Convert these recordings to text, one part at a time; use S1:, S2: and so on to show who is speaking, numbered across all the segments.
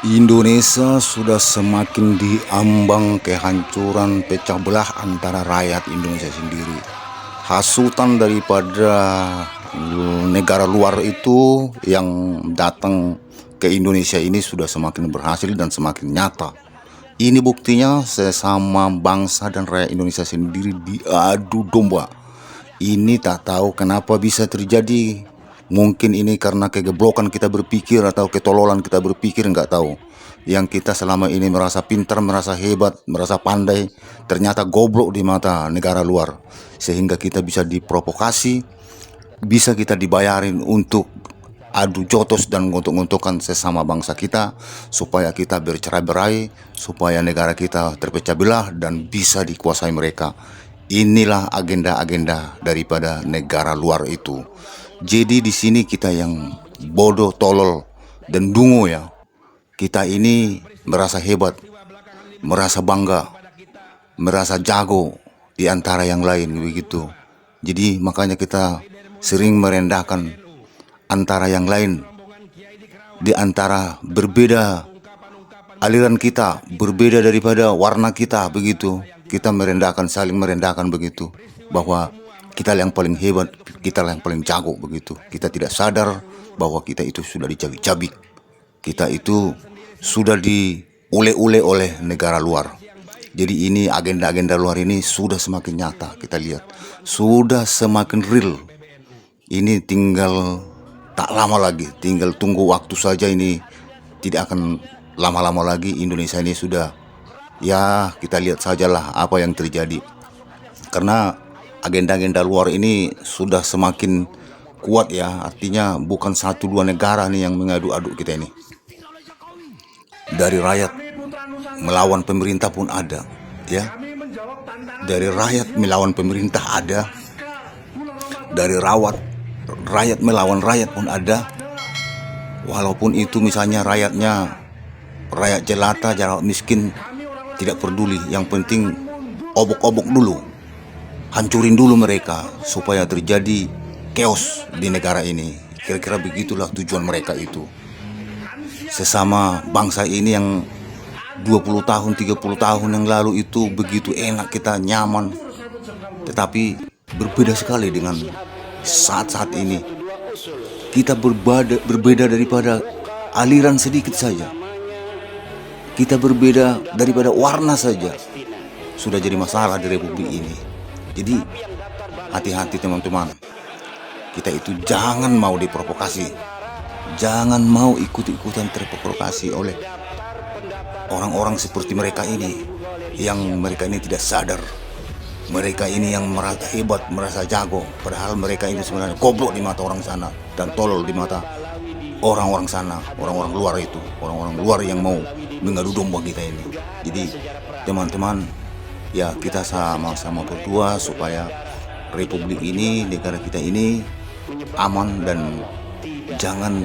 S1: Indonesia sudah semakin diambang kehancuran pecah belah antara rakyat Indonesia sendiri. Hasutan daripada negara luar itu yang datang ke Indonesia ini sudah semakin berhasil dan semakin nyata. Ini buktinya sesama bangsa dan rakyat Indonesia sendiri diadu domba. Ini tak tahu kenapa bisa terjadi. Mungkin ini karena kegeblokan kita berpikir atau ketololan kita berpikir, nggak tahu. Yang kita selama ini merasa pintar, merasa hebat, merasa pandai, ternyata goblok di mata negara luar. Sehingga kita bisa diprovokasi, bisa kita dibayarin untuk adu jotos dan ngontok-ngontokan sesama bangsa kita, supaya kita bercerai-berai, supaya negara kita terpecah belah dan bisa dikuasai mereka. Inilah agenda-agenda daripada negara luar itu. Jadi di sini kita yang bodoh, tolol, dan dungu ya. Kita ini merasa hebat, merasa bangga, merasa jago di antara yang lain begitu. Jadi makanya kita sering merendahkan antara yang lain. Di antara berbeda aliran kita, berbeda daripada warna kita begitu. Kita merendahkan, saling merendahkan begitu. Bahwa kita yang paling hebat, kita yang paling jago begitu. Kita tidak sadar bahwa kita itu sudah dicabik-cabik. Kita itu sudah diule-ule oleh negara luar. Jadi ini agenda-agenda luar ini sudah semakin nyata, kita lihat. Sudah semakin real. Ini tinggal tak lama lagi, tinggal tunggu waktu saja. Ini tidak akan lama-lama lagi. Indonesia ini sudah, ya kita lihat sajalah apa yang terjadi. Karena agenda-agenda luar ini sudah semakin kuat ya. Artinya bukan satu dua negara nih yang mengadu-adu kita ini. Dari rakyat melawan pemerintah pun ada ya. Dari rakyat melawan pemerintah ada. Dari rakyat melawan rakyat pun ada. Walaupun itu misalnya rakyatnya rakyat jelata, rakyat miskin, tidak peduli. Yang penting obok-obok dulu, hancurin dulu mereka supaya terjadi chaos di negara ini. Kira-kira begitulah tujuan mereka itu. Sesama bangsa ini yang 20 tahun, 30 tahun yang lalu itu begitu enak, kita nyaman. Tetapi berbeda sekali dengan saat-saat ini. Kita berbeda daripada aliran sedikit saja. Kita berbeda daripada warna saja. Sudah jadi masalah di Republik ini. Jadi hati-hati teman-teman. Kita itu jangan mau diprovokasi. Jangan mau ikut-ikutan terprovokasi oleh orang-orang seperti mereka ini. Yang mereka ini tidak sadar. Mereka ini yang merasa hebat, merasa jago. Padahal mereka ini sebenarnya goblok di mata orang sana. Dan tolol di mata orang-orang sana. Orang-orang luar itu. Orang-orang luar yang mau mengadu domba kita ini. Jadi teman-teman, ya kita sama-sama berdoa supaya Republik ini, negara kita ini aman dan jangan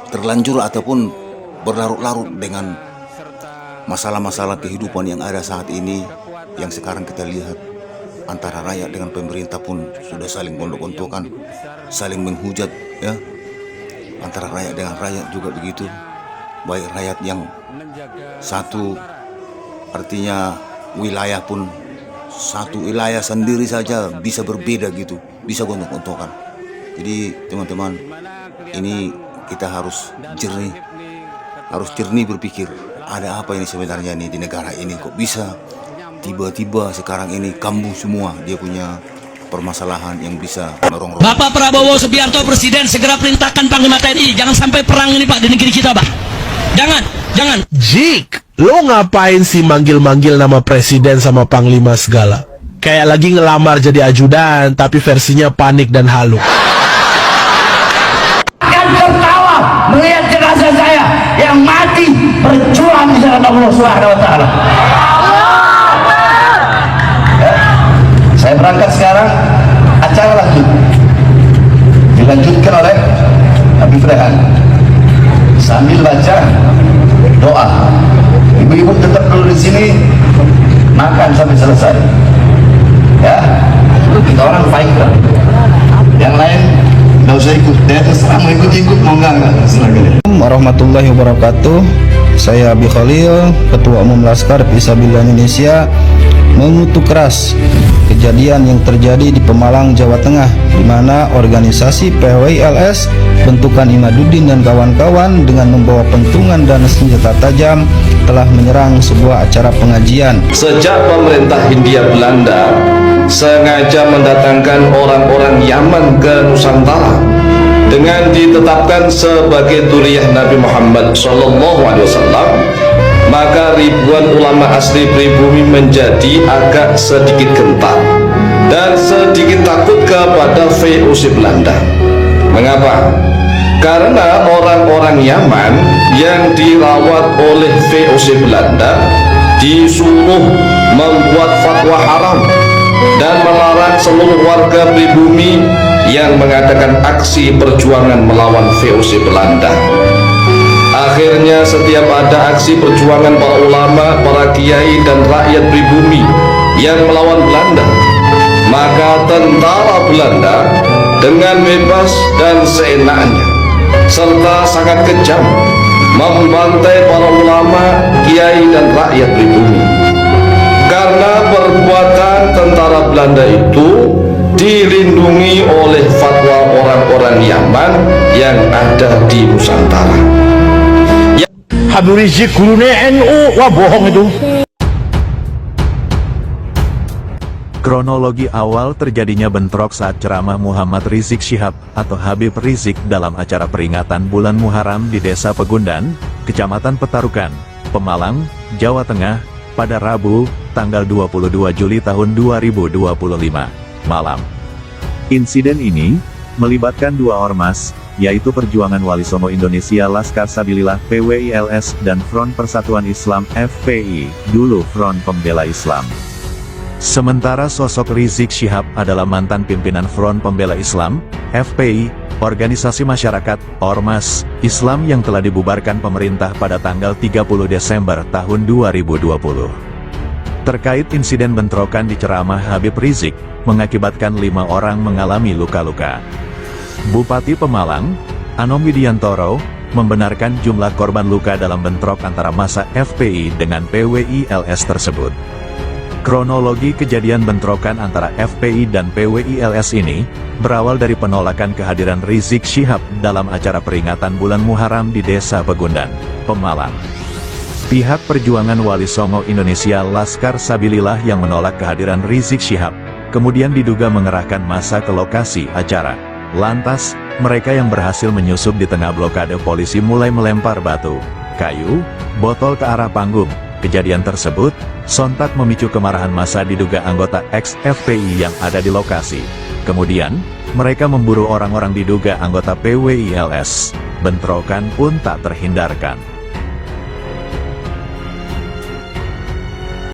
S1: terlanjur ataupun berlarut-larut dengan masalah-masalah kehidupan yang ada saat ini. Yang sekarang kita lihat antara rakyat dengan pemerintah pun sudah saling gontok-gontokan, saling menghujat ya. Antara rakyat dengan rakyat juga begitu. Baik rakyat yang satu, artinya wilayah pun satu wilayah sendiri saja bisa berbeda gitu, bisa gontok-gontokan. Jadi teman-teman, ini kita harus jernih berpikir, ada apa ini sebenarnya nih di negara ini, kok bisa tiba-tiba sekarang ini kambuh semua dia punya permasalahan yang bisa merongrong.
S2: Bapak Prabowo Subianto Presiden segera perintahkan Panglima TNI jangan sampai perang ini Pak di negeri kita Pak. Jangan.
S3: Jik, lo ngapain sih manggil-manggil nama presiden sama panglima segala? Kayak lagi ngelamar jadi ajudan, tapi versinya panik dan halu.
S4: Akan tertawa melihat jenazah saya yang mati berjuang di jalan Allah Subhanahu wa taala. Saya berangkat sekarang, acara lanjut. Dilanjutkan oleh Habib Rehan sambil baca doa. Ibu-ibu tetap dulu di sini makan sampai selesai. Ya, kita orang baik lah. Yang lain nggak usah ikut. Dia terserah mau ikut mau enggak silakan.
S5: warahmatullahi wabarakatuh. Saya Abi Khalil, Ketua Umum Laskar Fisabilillah Indonesia, mengutuk keras kejadian yang terjadi di Pemalang, Jawa Tengah, di mana organisasi PWI-LS bentukan Imaduddin dan kawan-kawan dengan membawa pentungan dan senjata tajam telah menyerang sebuah acara pengajian.
S6: Sejak pemerintah Hindia Belanda sengaja mendatangkan orang-orang Yaman ke Nusantara dengan ditetapkan sebagai dzurriyyah Nabi Muhammad SAW, maka ribuan ulama asli pribumi menjadi agak sedikit gentar dan sedikit takut kepada VOC Belanda. Mengapa? Karena orang-orang Yaman yang dirawat oleh VOC Belanda disuruh membuat fatwa haram dan melarang seluruh warga pribumi yang mengadakan aksi perjuangan melawan VOC Belanda. Akhirnya setiap ada aksi perjuangan para ulama, para kiai dan rakyat pribumi yang melawan Belanda, maka tentara Belanda dengan bebas dan seenaknya serta sangat kejam membantai para ulama, kiai dan rakyat pribumi. Karena perbuatan tentara Belanda itu dilindungi oleh fatwa orang-orang Yaman yang ada di Nusantara.
S7: Habib Rizik gurunya NU, wah bohong itu.
S8: Kronologi awal terjadinya bentrok saat ceramah Muhammad Rizik Syihab atau Habib Rizik dalam acara peringatan bulan Muharram di Desa Pegundan, Kecamatan Petarukan, Pemalang, Jawa Tengah, pada Rabu, tanggal 22 Juli tahun 2025, malam. Insiden ini melibatkan dua ormas, yaitu Perjuangan Wali Songo Indonesia Laskar Sabilillah PWI-LS dan Front Persatuan Islam FPI, dulu Front Pembela Islam. Sementara sosok Rizik Syihab adalah mantan pimpinan Front Pembela Islam, FPI, organisasi masyarakat, ormas, Islam yang telah dibubarkan pemerintah pada tanggal 30 Desember tahun 2020. Terkait insiden bentrokan di ceramah Habib Rizik, mengakibatkan 5 orang mengalami luka-luka. Bupati Pemalang, Anom Widiantoro, membenarkan jumlah korban luka dalam bentrok antara massa FPI dengan PWI-LS tersebut. Kronologi kejadian bentrokan antara FPI dan PWI-LS ini berawal dari penolakan kehadiran Rizik Syihab dalam acara peringatan bulan Muharram di Desa Pegundan, Pemalang. Pihak Perjuangan Wali Songo Indonesia Laskar Sabilillah yang menolak kehadiran Rizik Syihab, kemudian diduga mengerahkan massa ke lokasi acara. Lantas, mereka yang berhasil menyusup di tengah blokade polisi mulai melempar batu, kayu, botol ke arah panggung. Kejadian tersebut sontak memicu kemarahan massa diduga anggota ex-FPI yang ada di lokasi. Kemudian, mereka memburu orang-orang diduga anggota PWI-LS. Bentrokan pun tak terhindarkan.